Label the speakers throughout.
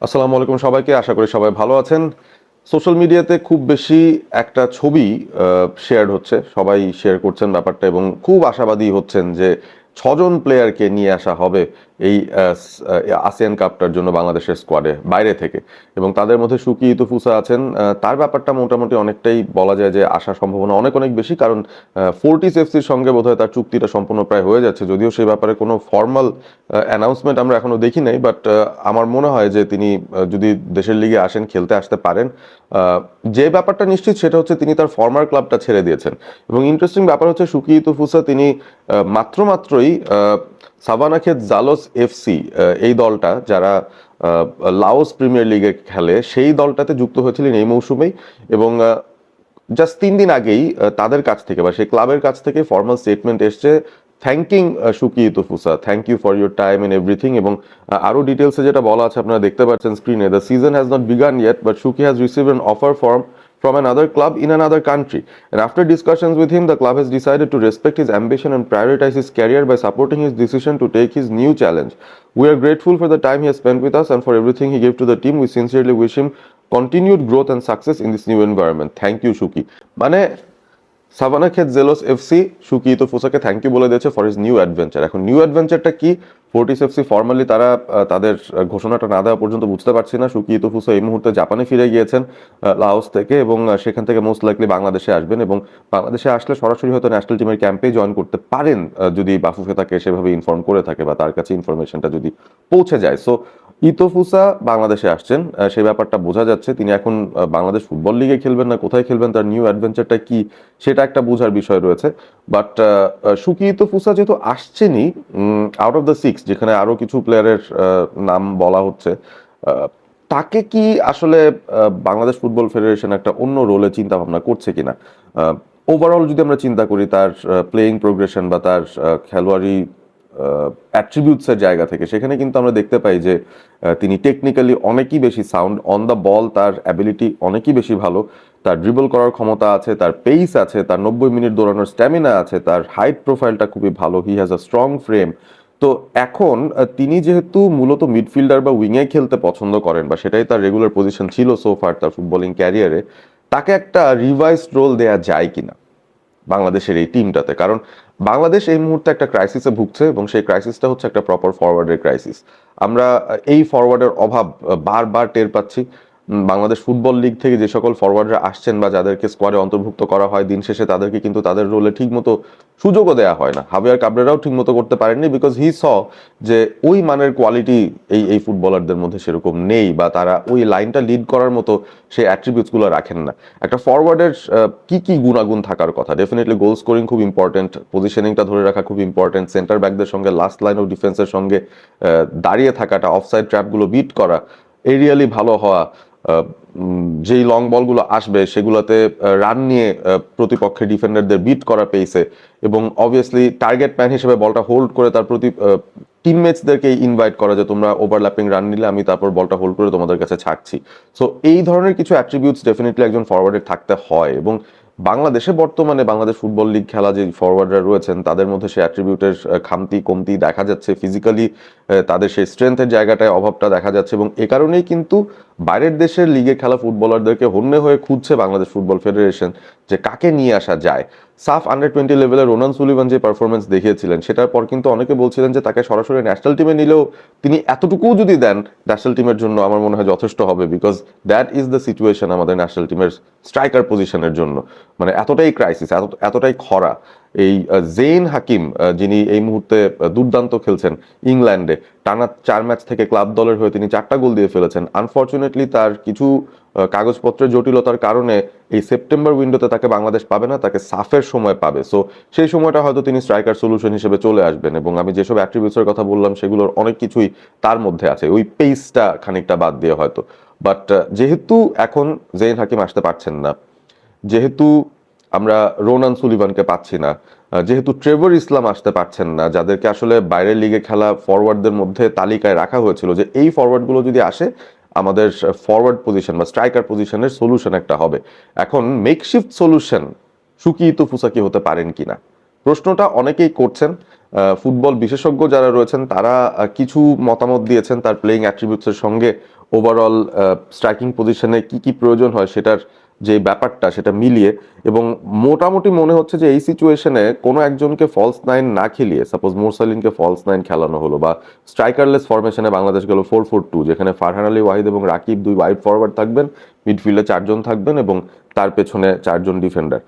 Speaker 1: আসসালামু আলাইকুম সবাইকে, আশা করি সবাই ভালো আছেন। সোশ্যাল মিডিয়াতে খুব বেশি একটা ছবি শেয়ার হচ্ছে, সবাই শেয়ার করছেন ব্যাপারটা এবং খুব আশাবাদী হচ্ছেন যে 6 জন প্লেয়ারকে নিয়ে আসা হবে এই আসিয়ান কাপটার জন্য বাংলাদেশের স্কোয়াডে বাইরে থেকে। এবং তাদের মধ্যে সুকি ইতুফুসা আছেন। তার ব্যাপারটা মোটামুটি অনেকটাই বলা যায় যে আসার সম্ভাবনা অনেক অনেক বেশি, কারণ ফোর্টিস এফসির সঙ্গে বোধহয় তার চুক্তিটা সম্পূর্ণ প্রায় হয়ে যাচ্ছে, যদিও সেই ব্যাপারে কোনো ফর্মাল অ্যানাউন্সমেন্ট আমরা এখনো দেখি নাই। বাট আমার মনে হয় যে তিনি যদি দেশের লিগে আসেন, খেলতে আসতে পারেন। যে ব্যাপারটা নিশ্চিত সেটা হচ্ছে তিনি তার ফর্মার ক্লাবটা ছেড়ে দিয়েছেন। এবং ইন্টারেস্টিং ব্যাপার হচ্ছে সুকি ইতুফুসা তিনি মাত্রই সাভানাখেত জালোস এফসি, এই দলটা যারা লাওস প্রিমিয়ার লিগে খেলে, সেই দলটাতে যুক্ত হয়েছিলেন এই মৌসুমেই। এবং জাস্ট 3 দিন আগেই তাদের কাছ থেকে বা সেই ক্লাবের কাছ থেকে ফর্মাল স্টেটমেন্ট এসছে thanking Suki Itufusa, thank you for your time and everything. এবং আরো ডিটেলসে যেটা বলা আছে আপনারা দেখতে পাচ্ছেন স্ক্রিনে, the season has not begun yet but Suki has receive an offer from another club in another country, and after discussions with him the club has decided to respect his ambition and prioritize his career by supporting his decision to take his new challenge. We are grateful for the time he has spent with us and for everything he gave to the team. We sincerely wish him continued growth and success in this new environment. Thank you Shuki. মানে সাভানাখেত জেলোস FC সুকি ইতুফুসাকে thank you বলে দিয়েছে for his new adventure. এখন new অ্যাডভেঞ্চারটা কি, Fortis FC formally তারা তাদের ঘোষণাটা না দেওয়া পর্যন্ত বুঝতে পারছি না। সুকি ইতুফুসা এই মুহূর্তে জাপানে ফিরে গিয়েছেন লাওস থেকে, এবং সেখান থেকে মোস্ট লাইকলি বাংলাদেশে আসবেন। এবং বাংলাদেশে আসলে সরাসরি হয়তো ন্যাশনাল টিমের ক্যাম্পে জয়েন করতে পারেন, যদি বাফুফে তাকে সেভাবে ইনফর্ম করে থাকে বা তার কাছে ইনফরমেশনটা যদি পৌঁছে যায়। সো ইতোফুসা বাংলাদেশে আসছেন, সেই ব্যাপারটা বোঝা যাচ্ছে। তিনি এখন বাংলাদেশ ফুটবল লিগে খেলবেন না কোথায় খেলবেন, তার নিউ অ্যাডভেঞ্চারটা কি, সেটা একটা বোঝার বিষয় রয়েছে। বাট সুকি ইতোফুসা যেহেতু আসছেনই আউট অফ দ্য সিক্স, যেখানে আরো কিছু প্লেয়ারের নাম বলা হচ্ছে, তাকে কি আসলে বাংলাদেশ ফুটবল ফেডারেশন একটা অন্য রোলে চিন্তা ভাবনা করছে কিনা? ওভারঅল যদি আমরা চিন্তা করি তার প্লেয়িং প্রোগ্রেশন বা তার খেলোয়াড়ি অ্যাট্রিবিউটসের জায়গা থেকে, সেখানে কিন্তু আমরা দেখতে পাই যে তিনি টেকনিক্যালি অনেকই বেশি সাউন্ড, অন দ্য বল তার অ্যাবিলিটি অনেকই বেশি ভালো, তার ড্রিবল করার ক্ষমতা আছে, তার পেস আছে, তার 90 মিনিট দৌড়ানোর স্ট্যামিনা আছে, তার হাইট প্রোফাইলটা খুবই ভালো, he has a strong frame. তো এখন তিনি যেহেতু মূলত মিডফিল্ডার বা উইংয়ে খেলতে পছন্দ করেন, বা সেটাই তার রেগুলার পজিশন ছিল সোফার তার ফুটবলিং ক্যারিয়ারে, তাকে একটা রিভাইসড রোল দেয়া যায় কিনা বাংলাদেশের এই টিমটাতে? কারণ বাংলাদেশ এই মুহূর্তে একটা ক্রাইসিসে ভুগছে, এবং সেই ক্রাইসিসটা হচ্ছে একটা প্রপার ফরওয়ার্ডের ক্রাইসিস। আমরা এই ফরওয়ার্ডের অভাব বারবার টের পাচ্ছি। বাংলাদেশ ফুটবল লিগ থেকে যে সকল ফরওয়ার্ডরা আসছেন বা যাদেরকে স্কোয়াডে অন্তর্ভুক্ত করা হয়, দিন শেষে তাদেরকে কিন্তু তাদের রোলে ঠিকমতো সুযোগও দেওয়া হয় না। হাবিয়ার কাবরেরাও ঠিকমতো করতে পারেননি, বিকজ হি স যে ওই মানের কোয়ালিটি এই ফুটবলারদের মধ্যে সেরকম নেই, বা তারা ওই লাইনটা লিড করার মতো সেই অ্যাট্রিবিউটসগুলো রাখেন না। একটা ফরওয়ার্ডের কি কি গুণাগুণ থাকার কথা? ডেফিনেটলি গোল স্কোরিং খুব ইম্পর্টেন্ট, পজিশনিংটা ধরে রাখা খুব ইম্পর্টেন্ট, সেন্টার ব্যাকদের সঙ্গে লাস্ট লাইন অফ ডিফেন্সের সঙ্গে দাঁড়িয়ে থাকাটা, অফসাইড ট্র্যাপগুলো বিট করা, এরিয়ালি ভালো হওয়া, যেই লং বলগুলো আসবে সেগুলোতে রান নিয়ে প্রতিপক্ষের ডিফেন্ডারদের বিট করা পেসে, এবং অবভিয়াসলি টার্গেট ম্যান হিসেবে বলটা হোল্ড করে তার প্রতি টিমমেটসদেরকে ইনভাইট করা যে তোমরা ওভারল্যাপিং রান নিলে আমি তারপর বলটা হোল্ড করে তোমাদের কাছে ছাড়ছি। সো এই ধরনের কিছু অ্যাট্রিবিউটস ডেফিনেটলি একজন ফরওয়ার্ডের থাকতে হয়। এবং বাংলাদেশে বর্তমানে বাংলাদেশ ফুটবল লিগ খেলা যে ফরওয়ার্ডরা রয়েছেন তাদের মধ্যে সেই অ্যাট্রিবিউটের খামতি কমতি দেখা যাচ্ছে। ফিজিক্যালি তাদের সেই স্ট্রেংথের জায়গাটায় অভাবটা দেখা যাচ্ছে, এবং এ কারণেই কিন্তু বাইরের দেশের লিগে খেলা ফুটবলারদেরকে হন্যে হয়ে খুঁজছে বাংলাদেশ ফুটবল ফেডারেশন যে কাকে নিয়ে আসা যায়। সাফ আন্ডার 20 লেভেলে রোনান সুলিভান যে পারফরমেন্স দেখিয়েছিলেন, সেটার পর কিন্তু অনেকে বলছিলেন যে তাকে সরাসরি ন্যাশনাল টিমে নিলেও তিনি এতটুকুও যদি দেন ন্যাশনাল টিমের জন্য, আমার মনে হয় যথেষ্ট হবে, because that is the situation আমাদের ন্যাশনাল টিমের স্ট্রাইকার পজিশনের জন্য। মানে এতটাই ক্রাইসিস, এতটাই খরা। এই জেইন হাকিম, যিনি এই মুহূর্তে দুর্দান্ত খেলছেন ইংল্যান্ডে, টানা 4 ম্যাচ থেকে ক্লাব দলের হয়ে তিনি 4টা গোল দিয়ে ফেলেছেন। আনফর্চুনেটলি তার কিছু কাগজপত্রের জটিলতার কারণে এই সেপ্টেম্বর উইন্ডোতে তাকে বাংলাদেশ পাবে না, তাকে সাফের সময় পাবে। সো সেই সময়টা হয়তো তিনি স্ট্রাইকার সলিউশন হিসেবে চলে আসবেন, এবং আমি যেসব অ্যাট্রিবিউটসের কথা বললাম সেগুলোর অনেক কিছুই তার মধ্যে আছে, ওই পেসটা খানিকটা বাদ দিয়ে হয়তো। বাট যেহেতু এখন জেইন হাকিম আসতে পারছেন না, যেহেতু আমরা রোনান সুলিভানকে পাচ্ছি না, যেহেতু ট্রেভর ইসলাম আসতে পারছেন না, যাদেরকে আসলে বাইরের লিগে খেলা ফরওয়ার্ডদের মধ্যে তালিকায় রাখা হয়েছিল যে এই ফরওয়ার্ডগুলো যদি আসে আমাদের ফরওয়ার্ড পজিশন বা স্ট্রাইকার পজিশনের সলিউশন একটা হবে, এখন মেকশিফট সলিউশন সুকি ইতুফুসা কি হতে পারেন কিনা, প্রশ্নটা অনেকেই করছেন। ফুটবল বিশেষজ্ঞ যারা রয়েছেন তারা কিছু মতামত দিয়েছেন তার প্লেইং অ্যাট্রিবিউটসের সঙ্গে ওভারঅল স্ট্রাইকিং পজিশনে কি কি প্রয়োজন হয় সেটার যে ব্যাপারটা সেটা মিলিয়ে, এবং মোটামুটি মনে হচ্ছে যে এই সিচুয়েশনে কোনো একজনকে ফলস নাইন না খেলিয়ে, সাপোজ মোরসালিনকে ফলস নাইন খেলানো হলো, বা স্ট্রাইকারলেস ফরমেশনে বাংলাদেশ গেল 4-4-2, যেখানে ফারহান আলী ওয়াহিদ এবং রাকিব দুই ওয়াইড ফরওয়ার্ড থাকবেন, মিডফিল্ডে 4 জন থাকবেন এবং তার পেছনে 4 জন ডিফেন্ডার।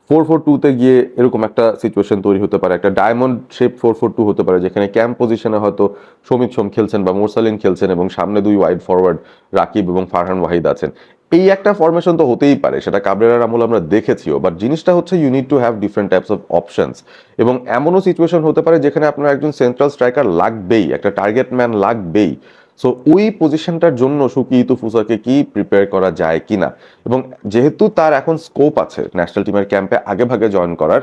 Speaker 1: 4-4-2-তে গিয়ে এরকম একটা সিচুয়েশন তৈরি হতে পারে, একটা ডায়মন্ড শেপ 4-4-2 হতে পারে, যেখানে ক্যাম্প পজিশনে হয়তো সমিত সোম খেলছেন বা মোরসালিন খেলছেন এবং সামনে দুই ওয়াইড ফরওয়ার্ড রাকিব এবং ফারহান ওয়াহিদ আছেন। এই একটা ফরমেশন তো হতেই পারে, সেটা কাবরেরার আমল আমরা দেখেছিও, বাট জিনিসটা হচ্ছে you need to have different types of options. এবং এমনও সিচুয়েশন হতে পারে যেখানে আপনার একজন সেন্ট্রাল স্ট্রাইকার লাগবেই, একটা টার্গেট ম্যান লাগবেই। সো ওই পজিশনটার জন্য সুকি ইতুফুসাকে কি প্রিপেয়ার করা যায় কিনা, এবং যেহেতু তার এখন স্কোপ আছে ন্যাশনাল টিমের ক্যাম্পে আগে ভাগে জয়েন করার,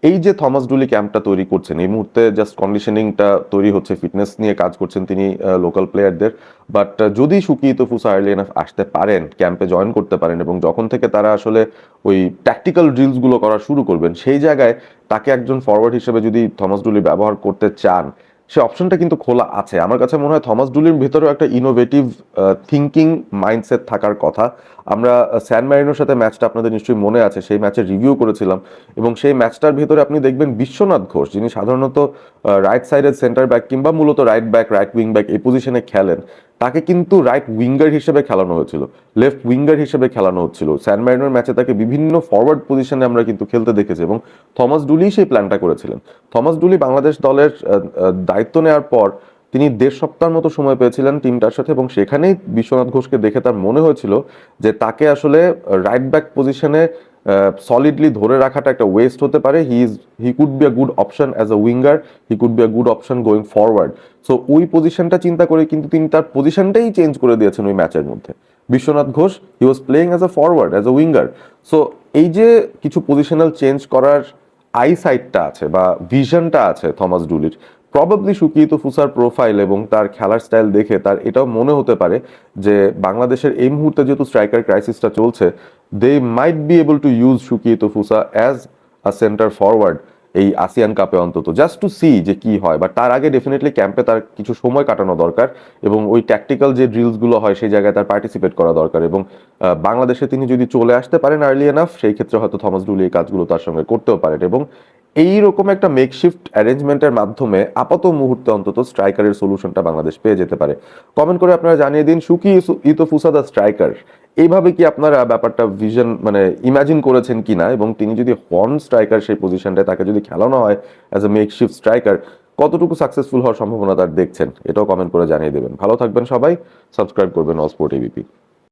Speaker 1: এই যে থমাস ডুলি ক্যাম্পটা তৈরি করছেন এই মুহূর্তে, জাস্ট কন্ডিশনিংটা তৈরি হচ্ছে, ফিটনেস নিয়ে কাজ করছেন তিনি লোকাল প্লেয়ারদের। বাট যদি সুকি ইতুফুসা আর্লি এনাফ আসতে পারেন, ক্যাম্পে জয়েন করতে পারেন, এবং যখন থেকে তারা আসলে ওই ট্যাকটিক্যাল ড্রিলসগুলো করা শুরু করবেন, সেই জায়গায় তাকে একজন ফরওয়ার্ড হিসেবে যদি থমাস ডুলি ব্যবহার করতে চান, সে অপশনটা কিন্তু খোলা আছে। আমার কাছে মনে হয় থমাস ডুলির ভিতরেও একটা ইনোভেটিভ থিঙ্কিং মাইন্ডসেট থাকার কথা। আমরা স্যান ম্যারিনোর সাথে ম্যাচটা, আপনাদের নিশ্চয়ই মনে আছে, সেই ম্যাচের রিভিউ করেছিলাম, এবং সেই ম্যাচটার ভিতরে আপনি দেখবেন বিশ্বনাথ ঘোষ, যিনি সাধারণত রাইট সাইডের সেন্টার ব্যাক কিংবা মূলত right back, right wing back এই পজিশনে খেলেন, তাকে কিন্তু রাইট উইঙ্গার হিসেবে খেলানো হয়েছিল, লেফট উইঙ্গার হিসেবে খেলানো হচ্ছিল। স্যান ম্যারিনোর ম্যাচে তাকে বিভিন্ন ফরওয়ার্ড পজিশনে আমরা কিন্তু খেলতে দেখেছি, এবং থমাস ডুলি সেই প্ল্যানটা করেছিলেন। থমাস ডুলি বাংলাদেশ দলের দায়িত্ব নেওয়ার পর তিনি 1.5 সপ্তাহের মতো সময় পেয়েছিলেন টিমটার সাথে, এবং সেখানেই বিশ্বনাথ ঘোষকে দেখে তার মনে হয়েছিল যে তাকে আসলে রাইট ব্যাক পজিশনে সলিডলি ধরে রাখাটা একটা ওয়েস্ট হতে পারে। He could be a good option as a winger, he could be a good option going forward. So ওই পজিশনটা চিন্তা করে কিন্তু তিনি তার পজিশনটাই চেঞ্জ করে দিয়েছেন ওই ম্যাচের মধ্যে। Biswanath Ghosh, he was playing as a forward, as a winger. So এই যে কিছু পজিশনাল চেঞ্জ করার আইসাইটটা আছে বা ভিশনটা আছে থমাস ডুলির, প্রবাবলি সুকি ইতুফুসার প্রোফাইল এবং তার খেলার স্টাইল দেখে তার এটাও মনে হতে পারে যে বাংলাদেশের এই মুহূর্তে যেহেতু স্ট্রাইকার ক্রাইসিসটা চলছে, they might be able to use Suki Itufusa as a centre forward এই আসিয়ান কাপে, অন্তত জাস্ট টু সি যে কি হয়। বাট তার আগে ডেফিনেটলি ক্যাম্পে তার কিছু সময় কাটানো দরকার, এবং ওই ট্যাকটিক্যাল যে ড্রিলসগুলো হয় সেই জায়গায় তার পার্টিসিপেট করা দরকার। এবং বাংলাদেশে তিনি যদি চলে আসতে পারেন আর্লি এনাফ, সেই ক্ষেত্রে হয়তো থমাস ডুলি এই কাজগুলো তার সঙ্গে করতেও পারেন, এবং এইরকম একটা মেকশিফট অ্যারেঞ্জমেন্টের মাধ্যমে আপাত মুহূর্তে অন্তত স্ট্রাইকারের সলিউশনটা বাংলাদেশ পেয়ে যেতে পারে। কমেন্ট করে আপনারা জানিয়ে দিন, সুকি ইতুফুসা দ্য স্ট্রাইকার, এইভাবে কি আপনারা ব্যাপারটা ভিশন মানে ইমাজিন করেছেন কিনা, এবং তিনি যদি হন স্ট্রাইকার সেই পজিশনটায়, তাকে যদি খেলানো হয় অ্যাজ এ মেকশিফট স্ট্রাইকার, কতটুকু সাকসেসফুল হওয়ার সম্ভাবনা তার দেখছেন, এটাও কমেন্ট করে জানিয়ে দেবেন। ভালো থাকবেন সবাই, সাবস্ক্রাইব করবেন অল স্পোর্ট এবিপি।